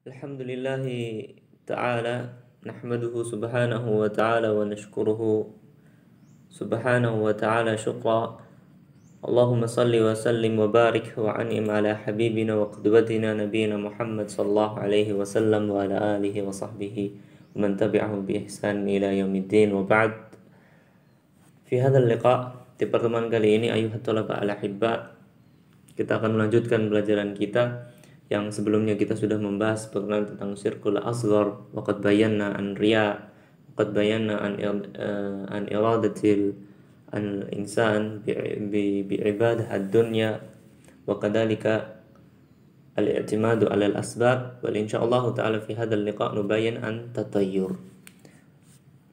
Alhamdulillahi ta'ala nahmaduhu subhanahu wa ta'ala wa nashkuruhu subhanahu wa ta'ala syukra. Allahumma salli wa sallim wa barik wa an'im ala habibina wa qudwatina nabiyina Muhammad sallallahu alaihi wasallam wa ala alihi wa sahbihi wa man tabi'ahu bi ihsan ila yaumiddin wa ba'd. Fi hadzal liqa, di pertemuan kali ini ayuhat talaba al ahibba, kita akan melanjutkan pelajaran kita yang sebelumnya kita sudah membahas berkenaan tentang syirkul asghar, wa qad bayyana an riya, wa qad bayyana an iradatil al insan bi ibadah ad-dunya, wa kadhalika al i'timadu ala al asbab, wal insyaallah taala fi hadzal liqa nubayyin an tatayyur.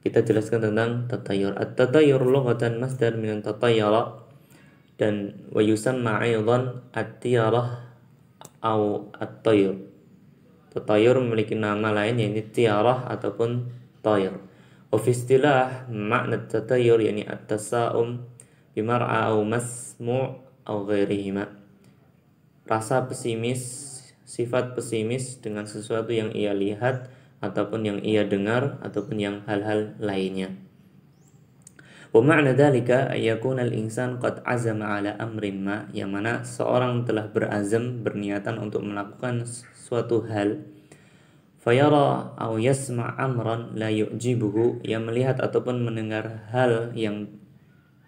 Kita jelaskan tentang tatayyur. At-tatayyur lughatan masdar min tatayyara, dan wa yusamma aidan at-tiyarah au at-tayr. Tatayur memiliki nama lain yaitu tiarah ataupun tayr. Wa fi istilah makna tatayur yakni at-tasa'um bimar'a au masmu' au ghairihima. Rasa pesimis, sifat pesimis dengan sesuatu yang ia lihat ataupun yang ia dengar ataupun yang hal-hal lainnya. Wa ma'na dzalika ayyakuna al-insan qad azama ala amrin ma, yang mana seorang telah berazam, berniatan untuk melakukan suatu hal, fayara aw yasma' amran la yu'jibuhu, yang melihat ataupun mendengar hal yang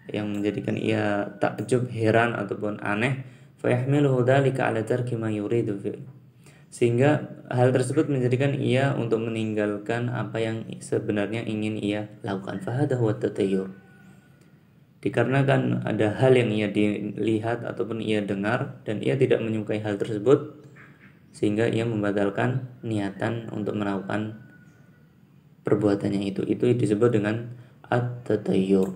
menjadikan ia takjub, heran ataupun aneh, fayahmiluhu dzalika ala tarki ma yuridu fi, sehingga hal tersebut menjadikan ia untuk meninggalkan apa yang sebenarnya ingin ia lakukan. Fahada huwa tatayyur. Dikarenakan ada hal yang ia dilihat ataupun ia dengar dan ia tidak menyukai hal tersebut, sehingga ia membatalkan niatan untuk melakukan perbuatannya itu disebut dengan at-tatayyur.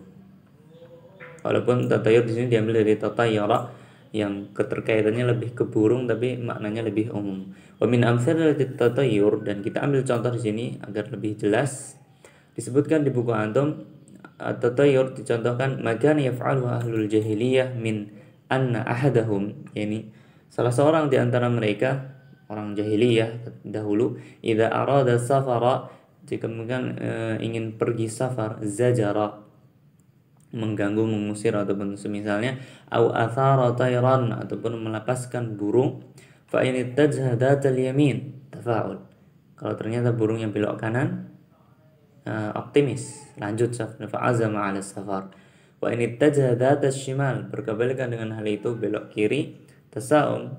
Walaupun tatayyur di sini diambil dari tatayyara yang keterkaitannya lebih ke burung tapi maknanya lebih umum. Wa min amsalatit tatayyur, dan kita ambil contoh di sini agar lebih jelas. Disebutkan di buku antum, at-tatayyur dicontohkan makan yaf'alu ahlul jahiliyah min anna ahadahum, yakni salah seorang di antara mereka orang jahiliyah dahulu, idza arada safara, jika ingin pergi safar, zajara, mengganggu, mengusir ataupun semisalnya, au athara tayran, ataupun melepaskan burung, fa in ittajha datal yamin tafa'ul, kalau ternyata burung yang belok kanan, optimis, lanjut safar, fa'azama 'ala safar. Wa in ittajaha dhatas shimal, berkebalikan dengan hal itu, belok kiri, tasa'um,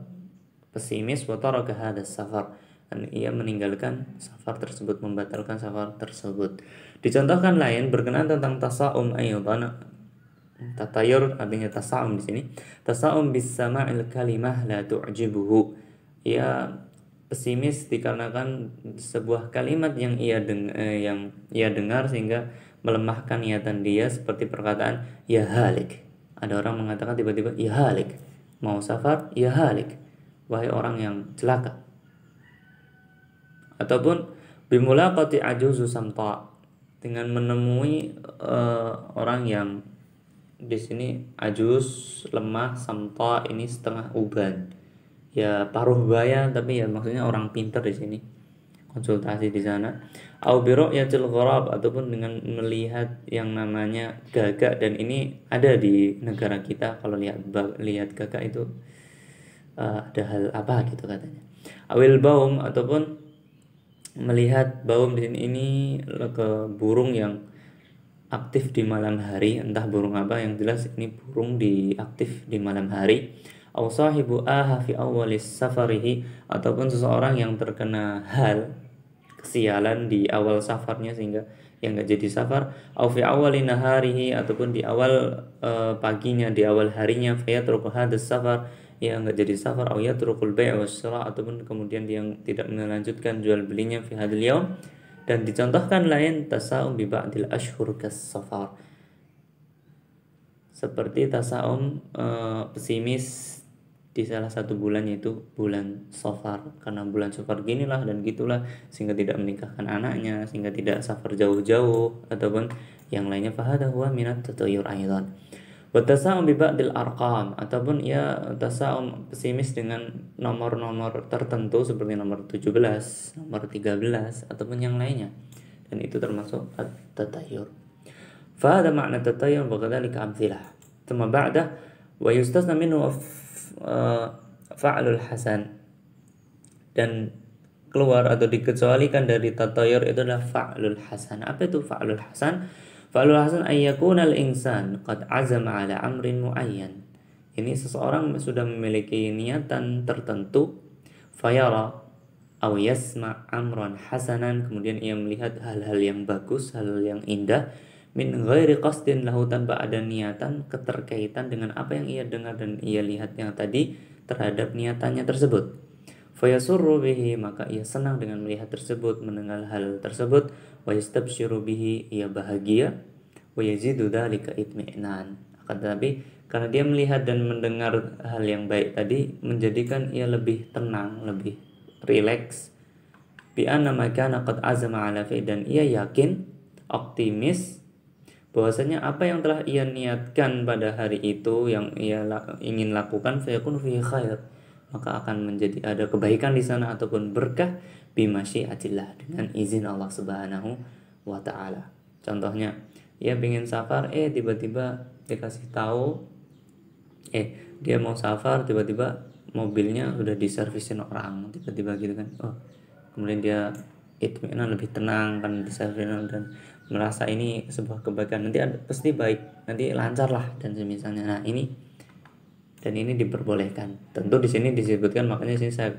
pesimis, wa taraka hadas safar, dan ia meninggalkan safar tersebut, membatalkan safar tersebut. Dicontohkan lain berkenaan tentang tasa'um aydan, tatayur artinya tasa'um di sini. Tasa'um bis sama'il kalimah la tu'jibuhu, ia pesimis dikarenakan sebuah kalimat yang ia dengar sehingga melemahkan niatan dia, seperti perkataan ya halik. Ada orang mengatakan tiba-tiba ya halik, mau safar ya halik, wahai orang yang celaka. Ataupun bimulaqati ajuzu samta, dengan menemui orang yang di sini ajuz, lemah, samta ini setengah uban, ya paruh baya, tapi ya maksudnya orang pintar di sini, konsultasi di sana. Au bi ru'yatil gharab, ataupun dengan melihat yang namanya gagak, dan ini ada di negara kita, kalau lihat gagak itu ada hal apa gitu katanya. Awil baum, ataupun melihat baum di sini, ini ke burung yang aktif di malam hari, entah burung apa, yang jelas ini burung aktif di malam hari. Aw sahibu aha fi awwalis safarihi, ataupun seseorang yang terkena hal kesialan di awal safarnya sehingga yang enggak jadi safar. Aw fi awwali naharihi, ataupun di awal paginya, di awal harinya, fa yatruku hadas safar, yang enggak jadi safar. Aw yatrukul bai' was shira', ataupun kemudian dia tidak melanjutkan jual belinya fi hadzal yaum. Dan dicontohkan lain tasa'um bi ba'dil ashhur kas safar, seperti tasa'um pesimis di salah satu bulan, yaitu bulan Safar, karena bulan Safar ginilah dan gitulah, sehingga tidak menikahkan anaknya, sehingga tidak safar jauh-jauh ataupun yang lainnya. Fahada huwa minat tatayyur aidan. Wa tasa'um bi ba'dil arqam, ataupun ia tasa'um pesimis dengan nomor-nomor tertentu seperti nomor 17, nomor 13 ataupun yang lainnya. Dan itu termasuk at-tatayyur. Fa hadha ma'na at-tatayyur wa kadzalika amthilah. Tsumma ba'da wa yustasna minhu fa'lul hasan. Dan keluar atau dikecualikan dari tatayur itu adalah fa'lul hasan. Apa itu fa'lul hasan? Fa'lul hasan ayyakuna al-insan qad azama ala amrin muayyan. Ini seseorang sudah memiliki niatan tertentu, fayara aw yasma' amran hasanan, kemudian ia melihat hal-hal yang bagus, hal yang indah, min ghairi qasdin lahu, tanpa ada niatan keterkaitan dengan apa yang ia dengar dan ia lihat yang tadi terhadap niatannya tersebut. Fayasurru bihi, maka ia senang dengan melihat tersebut, mendengar hal tersebut. Wa yastabshiru bihi, ia bahagia. Wa yazidu dzalika itmi'nan. Akan tetapi karena dia melihat dan mendengar hal yang baik tadi, menjadikan ia lebih tenang, lebih rileks. Bi anna ma kana qad azama ala fi, dan ia yakin, optimis bahwasanya apa yang telah ia niatkan pada hari itu, yang ia ingin lakukan, fayakun fihi khair, maka akan menjadi ada kebaikan di sana ataupun berkah bimasyiatillah, dengan izin Allah Subhanahu wa taala. Contohnya, ia ingin safar, tiba-tiba dikasih tahu dia mau safar, tiba-tiba mobilnya udah diservisin orang, tiba-tiba gitu kan. Kemudian dia itminan, lebih tenang kan, diservisin dan merasa ini sebuah kebaikan, nanti pasti baik, nanti lancar lah dan semisalnya. Nah, ini diperbolehkan. Tentu di sini disebutkan, makanya sini saya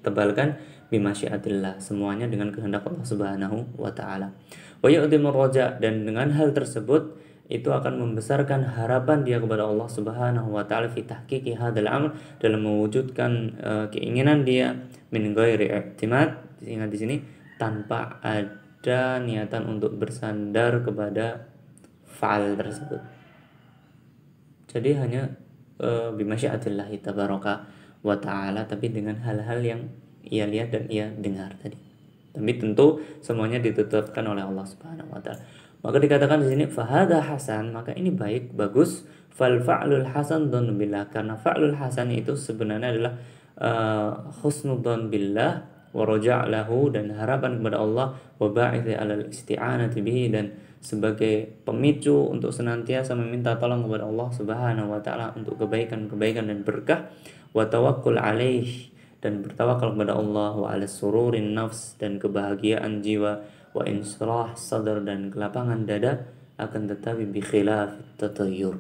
tebalkan bimasyiatillah, semuanya dengan kehendak Allah Subhanahu wa taala. Wa yu'dhimur raja, dan dengan hal tersebut itu akan membesarkan harapan dia kepada Allah Subhanahu wa taala fi tahqiqi hadzal amr, dalam mewujudkan keinginan dia, min ghairi i'timad, ingat di sini tanpa ada niatan untuk bersandar kepada fa'al tersebut. Jadi hanya bimasyiatillah tabaraka wa ta'ala, tapi dengan hal-hal yang ia lihat dan ia dengar tadi. Tapi tentu semuanya ditetapkan oleh Allah Subhanahu wa taala. Maka dikatakan di sini fahada hasan, maka ini baik, bagus. Fal fa'lul hasan dzan billah, karena fa'lul hasan itu sebenarnya adalah husnudzan billah wa raja' lahu, dan harapan kepada Allah, wa ba'itsi 'alal isti'anati bihi, dan sebagai pemicu untuk senantiasa meminta tolong kepada Allah Subhanahu wa taala untuk kebaikan-kebaikan dan berkah, wa tawakkul alaih, dan bertawakal kepada Allah, wa 'ala sururin nafs, dan kebahagiaan jiwa, wa insrah sadar, dan kelapangan dada. Akan tetapi bi khilaf tatayyur,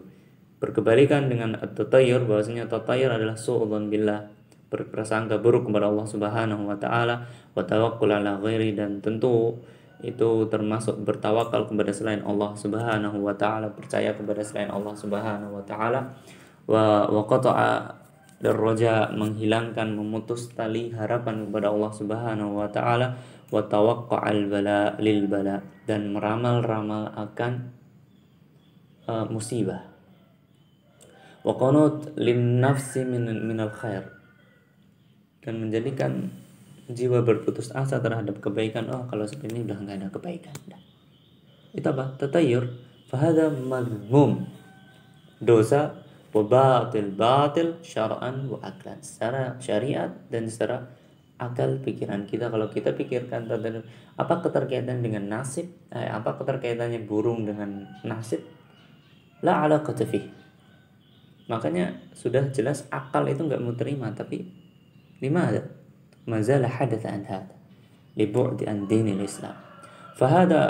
berkebalikan dengan at-tatayyur, bahwasanya tatayyur adalah su'udzon billah, berprasangka buruk kepada Allah Subhanahu wa taala, wa tawakkul ala ghairi, dan tentu itu termasuk bertawakal kepada selain Allah Subhanahu wa taala, percaya kepada selain Allah Subhanahu wa taala, wa qata'a darraja, menghilangkan, memutus tali harapan kepada Allah Subhanahu wa taala, wa tawaqqa'al bala lil bala, dan meramal-ramal akan musibah, wa qanut lin nafsi minal khair, dan menjadikan jiwa berputus asa terhadap kebaikan. Kalau seperti ini udah nggak ada kebaikan. Itu apa? Tatayyur. Fahada madhmum, dosa, wa batil syara'an wa aklan, secara syariat dan secara akal pikiran kita. Kalau kita pikirkan tatayyur, apa keterkaitan dengan nasib? Apa keterkaitannya burung dengan nasib? La alaqata fih. Makanya sudah jelas akal itu nggak mau terima. Tapi limada? mazala hadatha an hada libu'di an dinil Islam. Fahada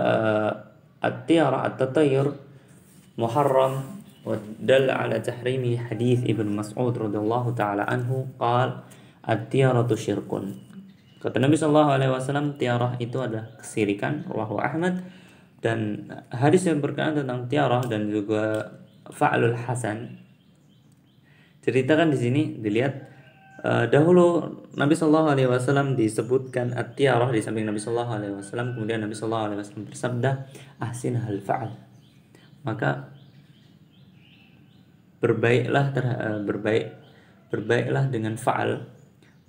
at-tiyara at-tatayyur muharram, wa dalla ala tahrimi hadith Ibn Mas'ud radhiyallahu ta'ala anhu qala at-tiyaratu syirkun. Kata Nabi sallallahu alaihi wasallam, tiarah itu adalah kesirikan, rawahu Ahmad. Dan hadis yang berkenaan tentang tiarah dan juga fa'lul hasan, ceritakan di sini dilihat. Dahulu Nabi Shallallahu Alaihi Wasallam disebutkan at-tiarah di samping Nabi Shallallahu Alaihi Wasallam. Kemudian Nabi Shallallahu Alaihi Wasallam bersabda, ahsin hal fa'al, maka berbaiklah dengan fa'al,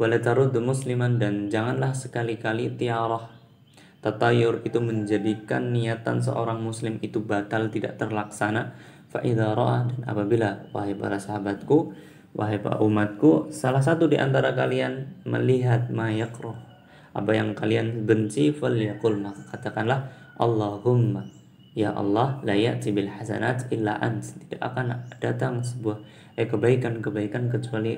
wala taruddu musliman, dan janganlah sekali-kali tiarah tatayur itu menjadikan niatan seorang muslim itu batal, tidak terlaksana. Fa idza ra'a, dan apabila, wahai para sahabatku, wahai para umatku, salah satu di antara kalian melihat ma yakrah, apa yang kalian benci, falyaqul, maka katakanlah Allahumma, ya Allah, la ya'ti bil hasanat illa ant, tidak akan datang sebuah kebaikan-kebaikan kecuali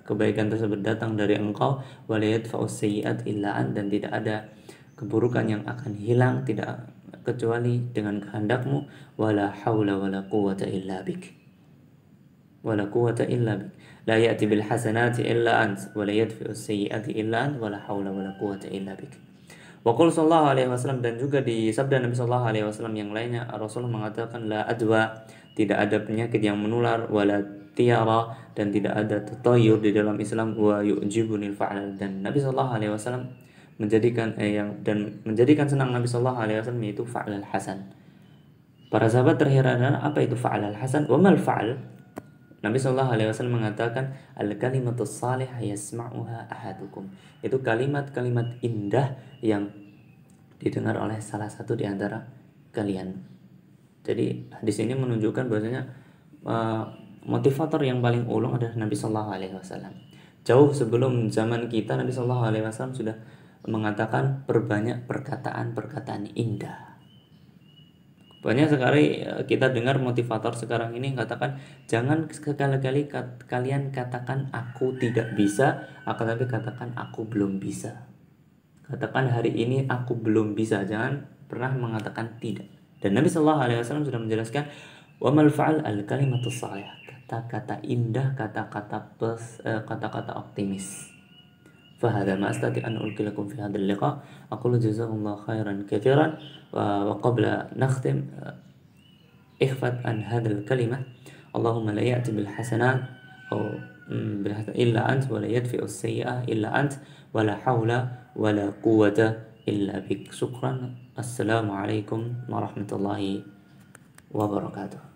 kebaikan tersebut datang dari Engkau, wa la yadfa'us sayyi'at illa ant, dan tidak ada keburukan yang akan hilang tidak kecuali dengan kehendak-Mu, wala haula wala quwwata illa bik, wala quwwata illa bik, la ya'ti bil hasanati illa ant, wa la yadfa'us sayyi'ati illa ant, wala haula wala quwwata illa bik. Wa qul sallallahu alaihi wasallam, dan juga di sabda Nabi sallallahu alaihi wasallam yang lainnya, Rasulullah mengatakan la adwa, tidak ada penyakit yang menular, wala tiara, dan tidak ada tatayur di dalam Islam, wa yu'jibunil fa'al, dan Nabi sallallahu alaihi wasallam menjadikan senang Nabi sallallahu alaihi wasallam yaitu fa'al hasan. Para sahabat terheran, apa itu fa'al hasan? Wa mal fa'al? Nabi sallallahu alaihi wasallam mengatakan al kalimatus salihah yasma'uha ahadukum. Itu kalimat-kalimat indah yang didengar oleh salah satu di antara kalian. Jadi hadis ini menunjukkan bahwasanya motivator yang paling ulung adalah Nabi sallallahu alaihi wasallam. Jauh sebelum zaman kita, Nabi sallallahu alaihi wasallam sudah mengatakan perbanyak perkataan-perkataan indah. Banyak sekali kita dengar motivator sekarang ini katakan, jangan sekali-kali kalian katakan aku tidak bisa, akan tapi katakan aku belum bisa. Katakan hari ini aku belum bisa, jangan pernah mengatakan tidak. Dan Nabi sallallahu alaihi wasallam sudah menjelaskan, wa mal fa'al al kalimatus salihah, kata-kata indah, kata-kata optimis. فهذا ما أستطيع أن ألقي لكم في هذا اللقاء. أقول جزاكم الله خيرا كثيرا. وقبل نختم احفظ عن هذا الكلمة: اللهم لا يأتي بالحسنات إلا أنت، ولا يدفع السيئة إلا أنت، ولا حول ولا قوة إلا بك. شكرا. السلام عليكم ورحمة الله وبركاته.